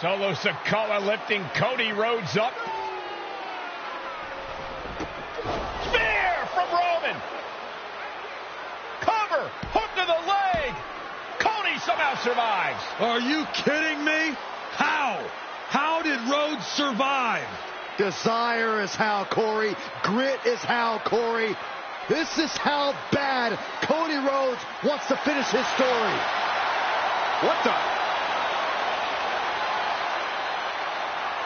Solo Sikoa lifting Cody Rhodes up. Spear from Roman. Cover. Hook to the leg. Cody somehow survives. Are you kidding me? How? How did Rhodes survive? Desire is how, Corey. Grit is how, Corey. This is how bad Cody Rhodes wants to finish his story. What the?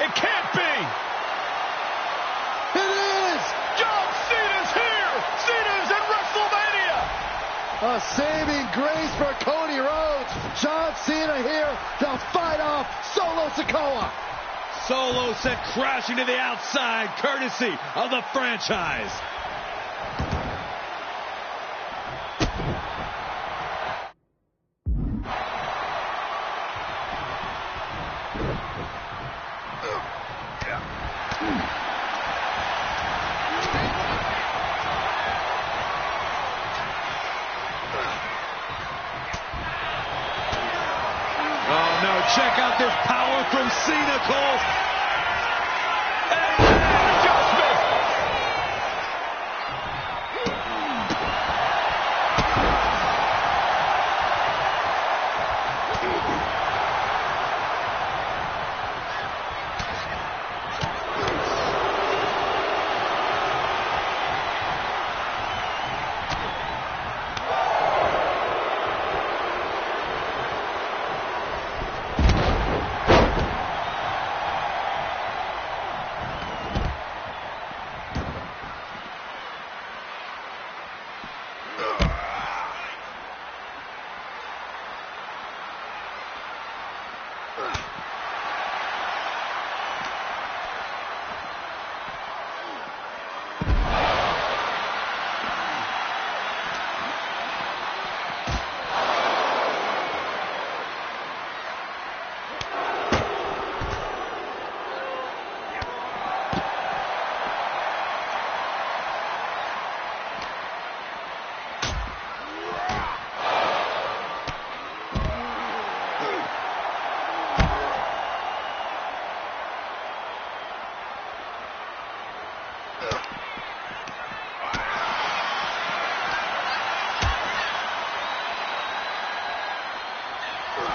It can't be. It is. John Cena's here. Cena's in WrestleMania. A saving grace for Cody Rhodes. John Cena here to fight off Solo Sikoa. Solo sent crashing to the outside, courtesy of the franchise. Oh no, check out this power from Cena, Cole.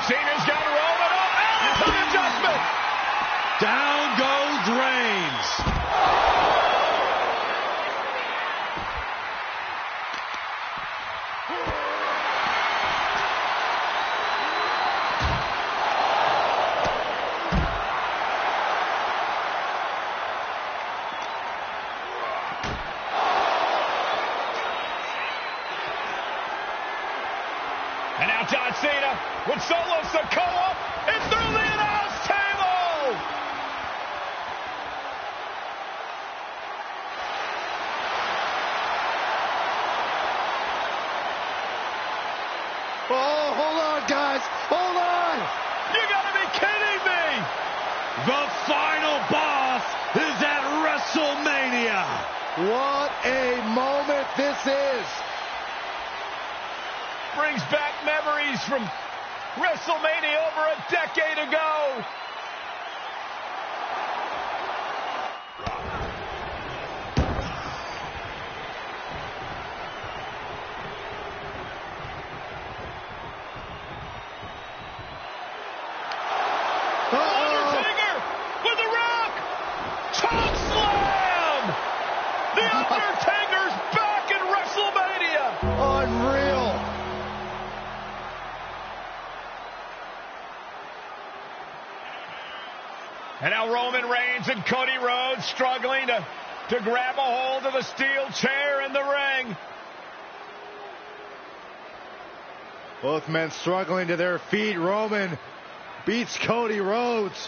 Cena's got Roman up, and it's an adjustment. Down goes Reigns. And now John Cena with Solo Sikoa. It's through the announce table. Oh, hold on, guys. Hold on. You gotta be kidding me. The final boss is at WrestleMania. What a moment this is. Brings back memories from WrestleMania over a decade ago. Undertaker with the Rock. Choke slam. The Undertaker's back in WrestleMania. Unreal. And now Roman Reigns and Cody Rhodes struggling to grab a hold of the steel chair in the ring. Both men struggling to their feet. Roman beats Cody Rhodes.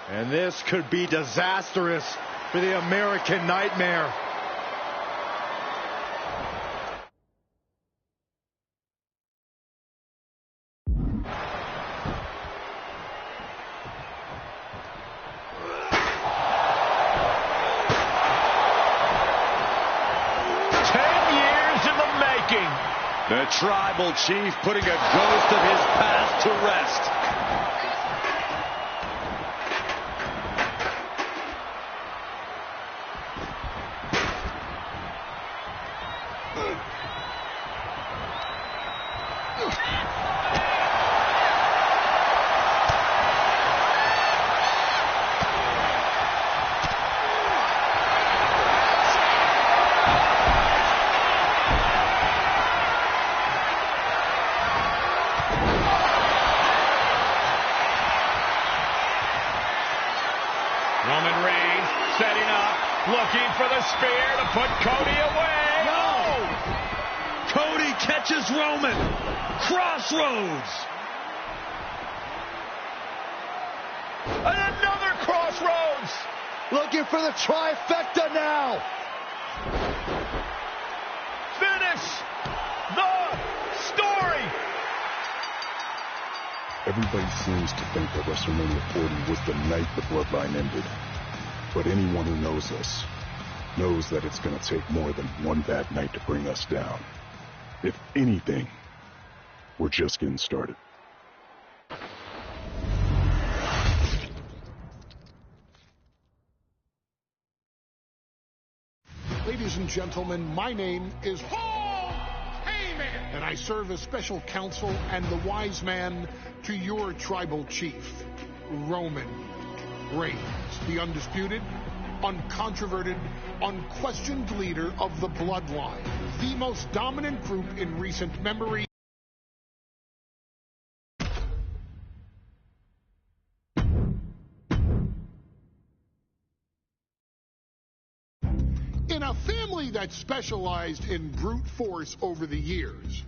And this could be disastrous for the American Nightmare. The tribal chief putting a ghost of his past to rest. Roman Reigns setting up, looking for the spear to put Cody away. No! Cody catches Roman. Crossroads. And another crossroads. Looking for the trifecta now. Finish the story. Everybody seems to think that WrestleMania 40 was the night the bloodline ended. But anyone who knows us knows that it's going to take more than one bad night to bring us down. If anything, we're just getting started. Ladies and gentlemen, my name is Paul Heyman, and I serve as special counsel and the wise man to your tribal chief, Roman Reigns, the undisputed, uncontroverted, unquestioned leader of the bloodline, the most dominant group in recent memory. In a family that specialized in brute force over the years,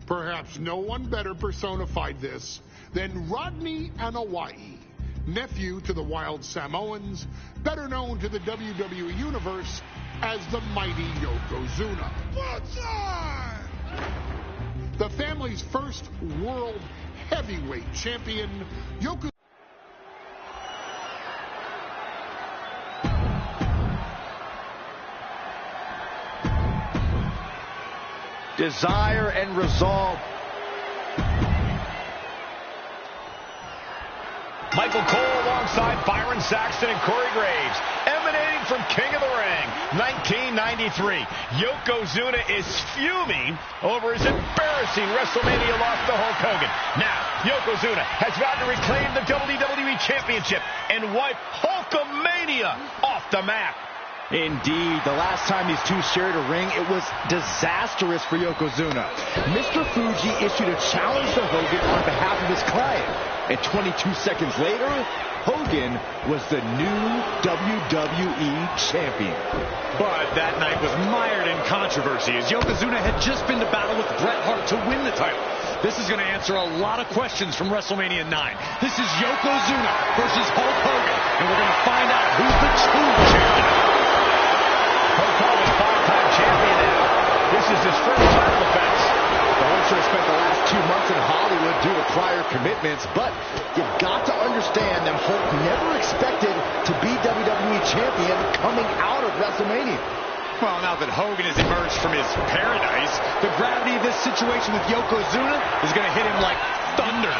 perhaps no one better personified this than Rodney Anoa'i, nephew to the Wild Samoans, better known to the WWE Universe as the mighty Yokozuna. The family's first world heavyweight champion, Yokozuna. Desire and resolve. Michael Cole alongside Byron Saxton and Corey Graves, emanating from King of the Ring, 1993. Yokozuna is fuming over his embarrassing WrestleMania loss to Hulk Hogan. Now, Yokozuna has vowed to reclaim the WWE Championship and wipe Hulkamania off the map. Indeed, the last time these two shared a ring, it was disastrous for Yokozuna. Mr. Fuji issued a challenge to Hogan on behalf of his client. And 22 seconds later, Hogan was the new WWE champion. But that night was mired in controversy as Yokozuna had just been to battle with Bret Hart to win the title. This is going to answer a lot of questions from WrestleMania 9. This is Yokozuna versus Hulk Hogan, and we're going to find out who's the true champion. Hulk Hogan, five-time champion now. This is his first title defense. The Hulkster spent the last 2 months in Hollywood due to prior commitments, but you've got to understand that Hulk never expected to be WWE champion coming out of WrestleMania. Well, now that Hogan has emerged from his paradise, the gravity of this situation with Yokozuna is going to hit him like thunder.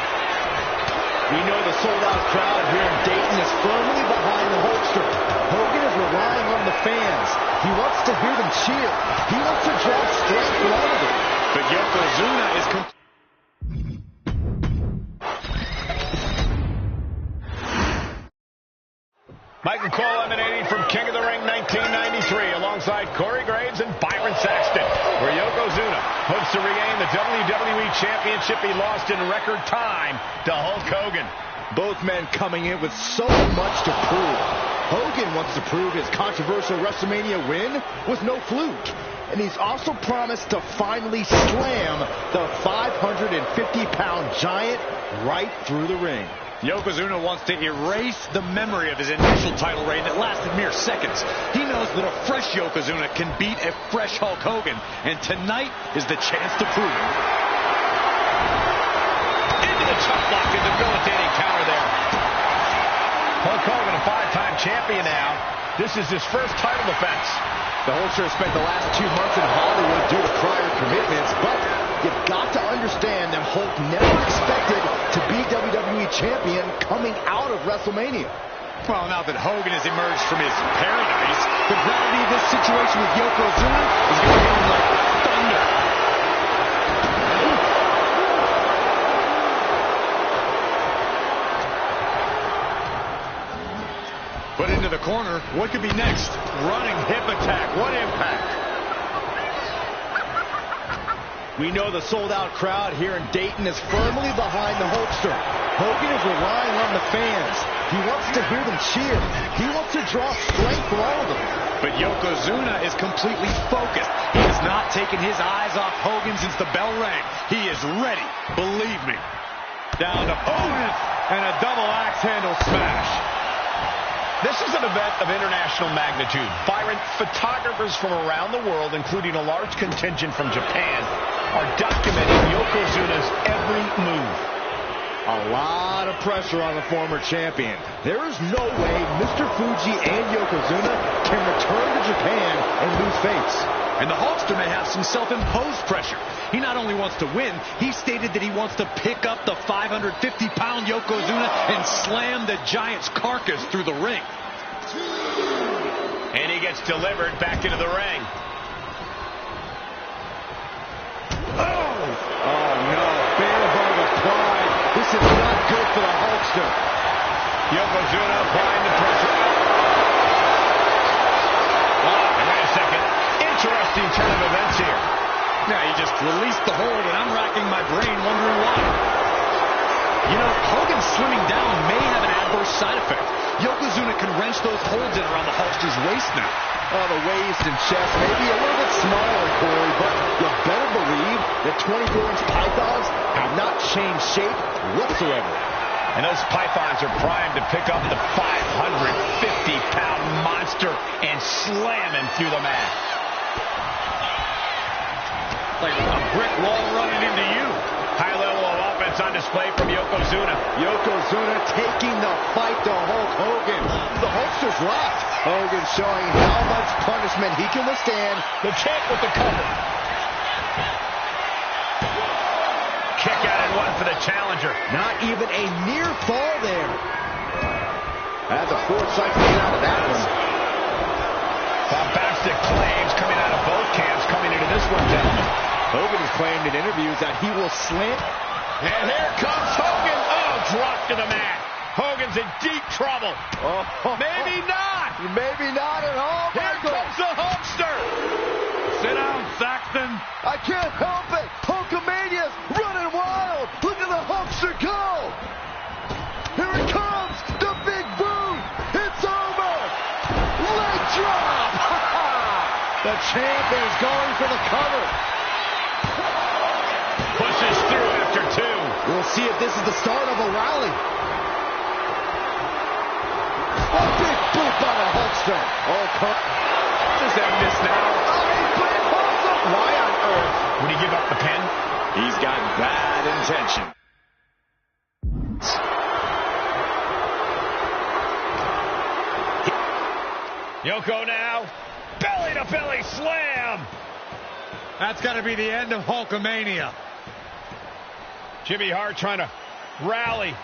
We know the sold-out crowd here in Dayton is firmly behind the Hulkster. Hogan is relying on the fans. He wants to hear them cheer. He wants to draw strength from all of it. But Yokozuna is Michael Cole emanating from King of the Ring 1993 alongside Corey Graves and Byron Saxton, where Yokozuna hopes to regain the WWE Championship he lost in record time to Hulk Hogan. Both men coming in with so much to prove. Hogan wants to prove his controversial WrestleMania win was no fluke. And he's also promised to finally slam the 550-pound giant right through the ring. Yokozuna wants to erase the memory of his initial title reign that lasted mere seconds. He knows that a fresh Yokozuna can beat a fresh Hulk Hogan, and tonight is the chance to prove it. Into the chop block, a debilitating counter there. Hulk Hogan, a five-time champion now. This is his first title defense. The Hulkster spent the last 2 months in Hollywood due to prior commitments, but you've got to understand that Hulk never expected to be WWE Champion coming out of WrestleMania. Well, now that Hogan has emerged from his paradise, the gravity of this situation with Yokozuna is going to hit him like thunder. Put into the corner. What could be next? Running hip attack. What impact? We know the sold-out crowd here in Dayton is firmly behind the Hulkster. Hogan is relying on the fans. He wants to hear them cheer. He wants to draw strength from all of them. But Yokozuna is completely focused. He has not taken his eyes off Hogan since the bell rang. He is ready, believe me. Down to Hogan and a double axe handle smash. This is an event of international magnitude. Byron, photographers from around the world, including a large contingent from Japan, are documenting Yokozuna's every move. A lot of pressure on the former champion. There is no way Mr. Fuji and Yokozuna can return to Japan and lose face. And the Hulkster may have some self-imposed pressure. He not only wants to win, he stated that he wants to pick up the 550-pound Yokozuna and slam the Giant's carcass through the ring. And he gets delivered back into the ring. Oh no, bear hug of pride. This is not good for the Hulkster. Yokozuna applying the pressure. And wait a second. Interesting turn of events here. Yeah, he just released the hold, and I'm racking my brain wondering why. You know, Hogan slimming down may have an adverse side effect. Yokozuna can wrench those holds in around the Hulkster's waist now. Oh, the waist and chest may be a little bit smaller, Corey, but you better believe that 24-inch pythons have not changed shape whatsoever. And those pythons are primed to pick up the 550-pound monster and slam him through the mat. Like a brick wall running into you. High level of offense on display from Yokozuna. Yokozuna taking the fight to Hulk Hogan. The Hulkster's locked. Hogan showing how much punishment he can withstand. The champ with the cover. Kick out and one for the challenger. Not even a near fall there. That's a foresight to get out of that one. Bombastic claims coming out of both camps coming into this one, gentlemen. Hogan has claimed in interviews that he will slam. And here comes Hogan. Oh, drop to the mat. Hogan's in deep trouble. Oh, maybe not. Maybe not at all. Here comes the Hulkster. Sit down, Saxton. I can't help it. Hulkamania's running wild. Look at the Hulkster go. Here it comes. The big boot. It's over. Leg drop. The champ is going for the cover. Pushes through after two. We'll see if this is the start of a rally. A big boot by the Hulkster. Oh, does that miss now? Why on earth would he give up the pin? He's got bad intention. Yoko now. Belly to belly slam. That's got to be the end of Hulkamania. Jimmy Hart trying to rally.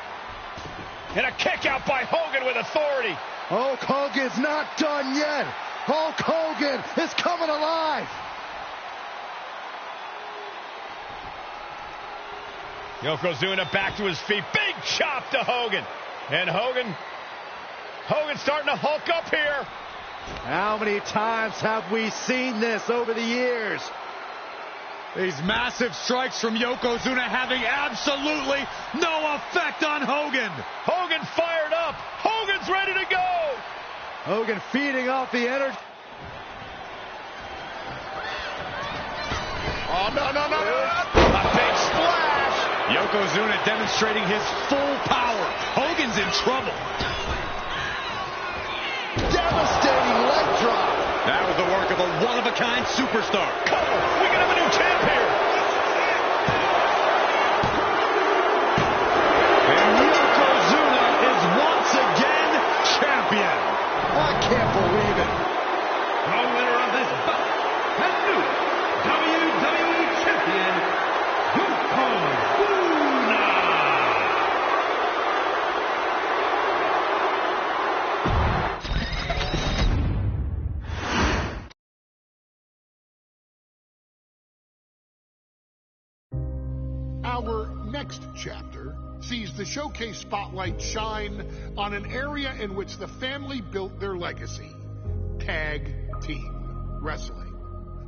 And a kick out by Hogan with authority. Hulk Hogan's not done yet. Hulk Hogan is coming alive. Yokozuna back to his feet. Big chop to Hogan. And Hogan's starting to hulk up here. How many times have we seen this over the years? These massive strikes from Yokozuna having absolutely no effect on Hogan. Hogan fired up. Hogan's ready to go. Hogan feeding off the energy. Oh, no. A big splash. Yokozuna demonstrating his full power. Hogan's in trouble. Devastating leg drop. That was the work of a one-of-a-kind superstar. Cover. We can have a new champ here. And Yokozuna is once again champion. I can't believe it. The winner of this bout, and new WWE Champion, Our next chapter sees the Showcase spotlight shine on an area in which the family built their legacy: tag team wrestling.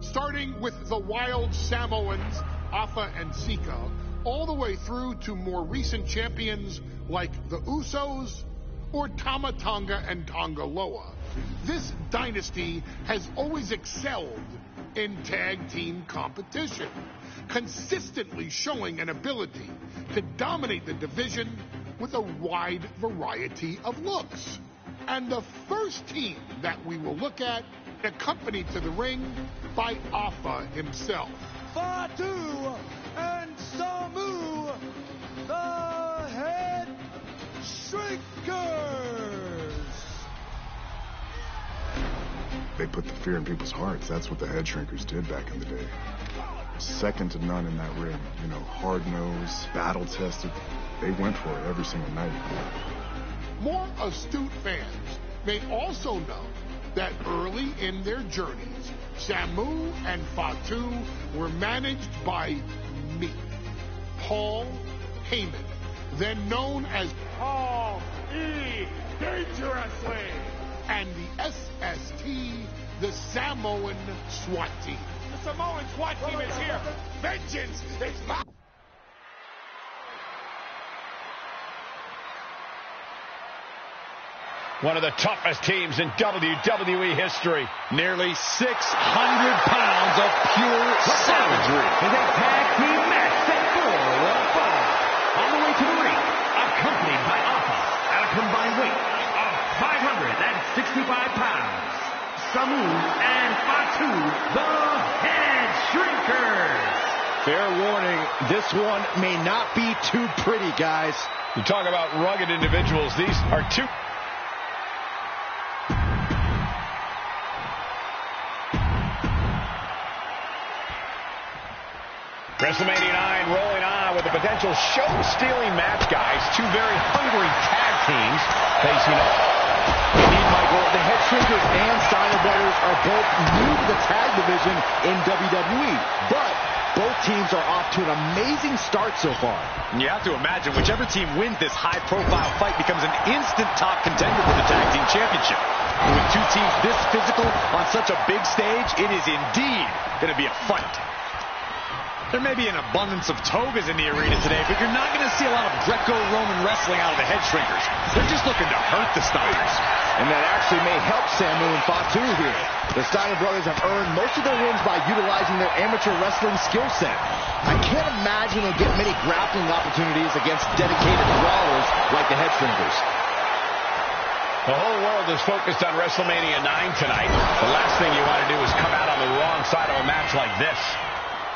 Starting with the wild Samoans, Afa and Sika, all the way through to more recent champions like the Usos or Tama Tonga and Tonga Loa. This dynasty has always excelled in tag team competition, consistently showing an ability to dominate the division with a wide variety of looks. And the first team that we will look at, accompanied to the ring by Afa himself. Fatu and Samu, the Head Shrinkers. They put the fear in people's hearts. That's what the head shrinkers did back in the day. Second to none in that ring. You know, hard-nosed, battle-tested. They went for it every single night. More astute fans may also know that early in their journeys, Samu and Fatu were managed by me, Paul Heyman, then known as Paul E. Dangerously, and the SST, the Samoan SWAT team. The Samoan SWAT team is here. Vengeance is mine. One of the toughest teams in WWE history. Nearly 600 pounds of pure savagery. Is a tag team match set for 1 fall. On the way to the ring, accompanied by Afa at a combined weight of 565 pounds. Samu and Fatu, the Head Shrinkers. Fair warning, this one may not be too pretty, guys. You talk about rugged individuals. These are two. WrestleMania 9 rolling on with a potential show-stealing match, guys. Two very hungry tag teams facing off. Indeed, Michael, the Head Shrinkers and Steiner Brothers are both new to the tag division in WWE, but both teams are off to an amazing start so far. You have to imagine whichever team wins this high-profile fight becomes an instant top contender for the tag team championship. And with two teams this physical on such a big stage, it is indeed going to be a fight. There may be an abundance of togas in the arena today, but you're not going to see a lot of Greco-Roman wrestling out of the Head Shrinkers. They're just looking to hurt the Steiners. And that actually may help Samu and Fatu here. The Steiner Brothers have earned most of their wins by utilizing their amateur wrestling skill set. I can't imagine they'll get many grappling opportunities against dedicated brawlers like the Head Shrinkers. The whole world is focused on WrestleMania 9 tonight. The last thing you want to do is come out on the wrong side of a match like this.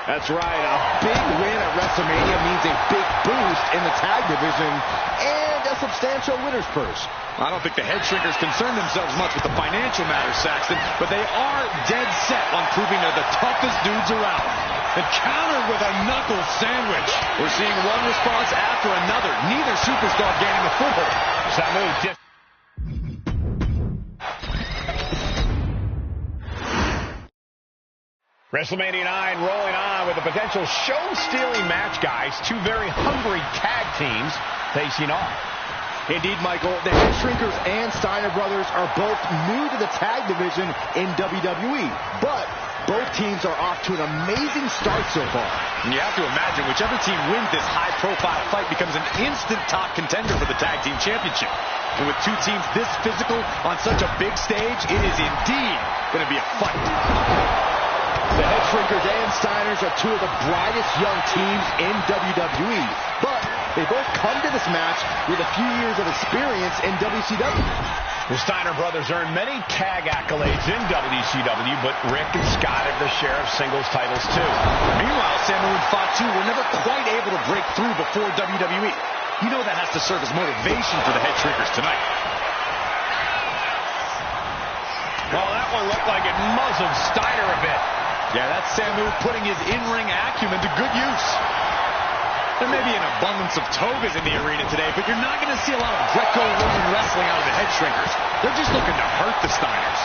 That's right. A big win at WrestleMania means a big boost in the tag division and a substantial winner's purse. I don't think the Head Shrinkers concern themselves much with the financial matters, Saxton, but they are dead set on proving they're the toughest dudes around. And countered with a knuckle sandwich. We're seeing one response after another. Neither superstar gaining a foothold. Samu just... WrestleMania 9 rolling on with a potential show-stealing match, guys. Two very hungry tag teams facing off. Indeed, Michael, the Head Shrinkers and Steiner Brothers are both new to the tag division in WWE, but both teams are off to an amazing start so far. And you have to imagine whichever team wins this high-profile fight becomes an instant top contender for the tag team championship. And with two teams this physical on such a big stage, it is indeed going to be a fight. The Head Shrinkers and Steiners are two of the brightest young teams in WWE, but they both come to this match with a few years of experience in WCW. The Steiner brothers earned many tag accolades in WCW, but Rick and Scott have their share of singles titles too. Meanwhile, Samu and Fatu were never quite able to break through before WWE. You know that has to serve as motivation for the Head Shrinkers tonight. Well, that one looked like it muzzled Steiner a bit. Yeah, that's Samu putting his in-ring acumen to good use. There may be an abundance of togas in the arena today, but you're not going to see a lot of Greco-Roman wrestling out of the Head Shrinkers. They're just looking to hurt the Steiners.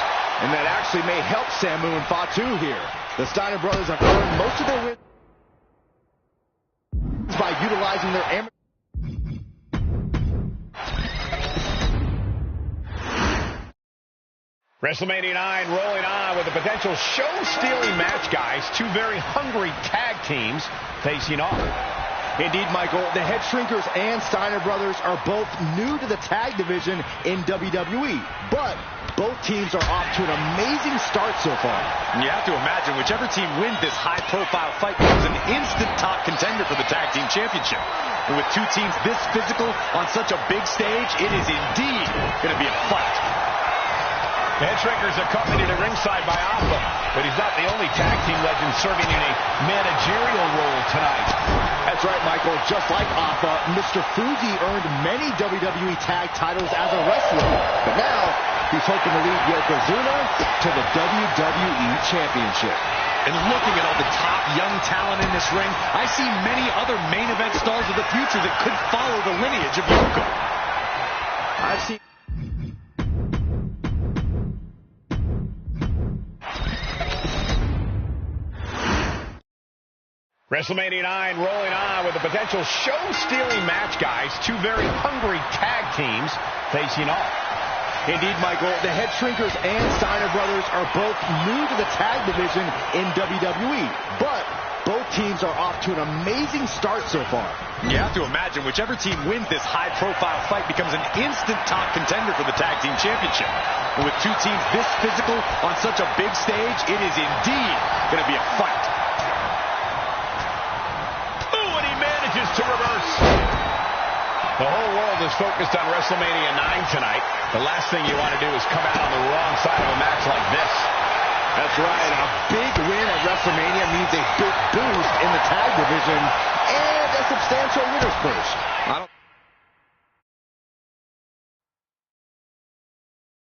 And that actually may help Samu and Fatu here. The Steiner brothers have earned most of their wins. by utilizing their amateur. WrestleMania 9 rolling on with a potential show-stealing match, guys. Two very hungry tag teams facing off. Indeed, Michael, the Head Shrinkers and Steiner brothers are both new to the tag division in WWE, but both teams are off to an amazing start so far. You have to imagine whichever team wins this high-profile fight becomes an instant top contender for the tag team championship. And with two teams this physical on such a big stage, it is indeed going to be a fight. The Head Shrinkers accompanied at ringside by Alpha, but he's not the only tag team legend serving in a managerial role tonight. That's right, Michael. Just like Alpha, Mr. Fuji earned many WWE tag titles as a wrestler, but now he's hoping to lead Yokozuna to the WWE Championship. And looking at all the top young talent in this ring, I see many other main event stars of the future that could follow the lineage of Yoko. I've seen... WrestleMania 9 rolling on with a potential show-stealing match, guys. Two very hungry tag teams facing off. Indeed, Michael, the Head Shrinkers and Steiner brothers are both new to the tag division in WWE, but both teams are off to an amazing start so far. You have to imagine whichever team wins this high-profile fight becomes an instant top contender for the tag team championship. And with two teams this physical on such a big stage, it is indeed going to be a fight. To reverse. The whole world is focused on WrestleMania 9 tonight. The last thing you want to do is come out on the wrong side of a match like this. That's right. A big win at WrestleMania means a big boost in the tag division and a substantial winner's purse.